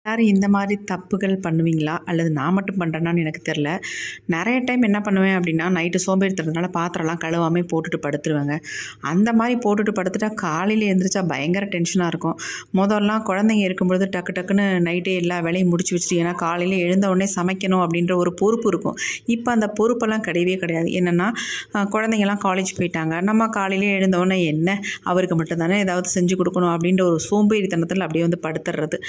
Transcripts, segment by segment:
யாரும் இந்த மாதிரி தப்புகள் பண்ணுவீங்களா? அல்லது நான் மட்டும் பண்ணுறேனான்னு எனக்கு தெரில. நெறைய டைம் என்ன பண்ணுவேன் அப்படின்னா, நைட்டு சோம்பேறித்தனத்தினால பாத்திரம்லாம் கழுவாமே போட்டுட்டு படுத்துருவேங்க. அந்த மாதிரி போட்டுட்டு படுத்துட்டா காலையில் எழுந்திரிச்சா பயங்கர டென்ஷனாக இருக்கும். மொதல்லாம் குழந்தைங்க இருக்கும்பொழுது டக்கு டக்குன்னு நைட்டே எல்லா வேலையும் முடிச்சு வச்சுட்டு, ஏன்னா காலையில் எழுந்த உடனே சமைக்கணும் அப்படின்ற ஒரு பொறுப்பு இருக்கும். இப்போ அந்த பொறுப்பெல்லாம் கிடையவே கிடையாது. என்னென்னா குழந்தைங்கலாம் காலேஜ் போயிட்டாங்க. நம்ம காலையிலே எழுந்த உடனே என்ன அவருக்கு மட்டும் தானே ஏதாவது செஞ்சு கொடுக்கணும் அப்படின்ற ஒரு சோம்பேறித்தனத்தில் அப்படியே வந்து படுத்துடுறது.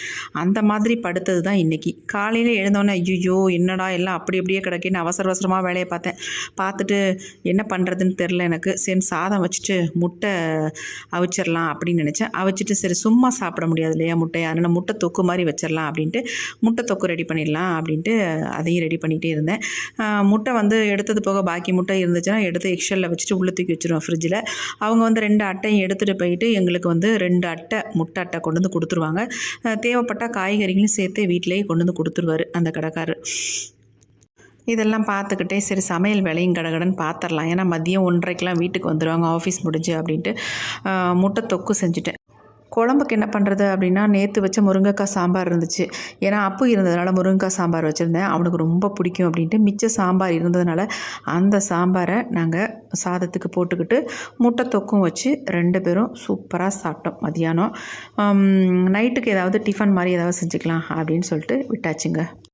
அந்த மாதிரி படுத்தது தான் இன்றைக்கி. காலையில் எழுந்தோன்னே ஐயோ என்னடா எல்லாம் அப்படி அப்படியே கிடக்கேன்னு அவசர அவசரமாக வேலையை பார்த்துட்டு என்ன பண்ணுறதுன்னு தெரில எனக்கு. சரி சாதம் வச்சுட்டு முட்டை அவிச்சிடலாம் அப்படின்னு நினச்சேன். அவிச்சிட்டு சரி சும்மா சாப்பிட முடியாது இல்லையா முட்டையை, அதனால் முட்டை தொக்கு மாதிரி வச்சிடலாம் அப்படின்ட்டு முட்டை தொக்கு ரெடி பண்ணிடலாம் அப்படின்ட்டு அதையும் ரெடி பண்ணிகிட்டே இருந்தேன். முட்டை வந்து எடுத்தது போக பாக்கி முட்டை இருந்துச்சுன்னா எடுத்து எக்ஷலில் வச்சுட்டு உள்ளே தூக்கி வச்சுருவேன் ஃப்ரிட்ஜில். அவங்க வந்து 2 அட்டையும் எடுத்துகிட்டு போயிட்டு எங்களுக்கு வந்து 2 அட்டை முட்டை அட்டை கொண்டு வந்து கொடுத்துருவாங்க. தேவைப்பட்ட காய்கறிகளும் சேர்த்து வீட்டிலேயே கொண்டு வந்து கொடுத்துருவாரு அந்த கடைக்காரர். இதெல்லாம் பார்த்துக்கிட்டே சரி சமையல் வேலையும் கடகடன்னு பார்த்துடலாம், ஏன்னா மதியம் 1:30க்கெலாம் வீட்டுக்கு வந்துடுவாங்க ஆஃபீஸ் முடிஞ்சு அப்படின்ட்டு முட்டை தொக்கு செஞ்சுட்டேன். குழம்புக்கு என்ன பண்ணுறது அப்படின்னா, நேற்று வச்ச முருங்கைக்காய் சாம்பார் இருந்துச்சு. ஏன்னா அப்பு இருந்ததுனால முருங்கைக்காய் சாம்பார் வச்சுருந்தேன். அவனுக்கு ரொம்ப பிடிக்கும் அப்படின்ட்டு மிச்ச சாம்பார் இருந்ததுனால அந்த சாம்பாரை நாங்கள் சாதத்துக்கு போட்டுக்கிட்டு முட்டை தொக்கும் வச்சு 2 பேரும் சூப்பராக சாப்பிட்டோம் மதியானம். நைட்டுக்கு ஏதாவது டிஃபன் மாதிரி ஏதாவது செஞ்சுக்கலாம் அப்படின்னு சொல்லிட்டு விட்டாச்சுங்க.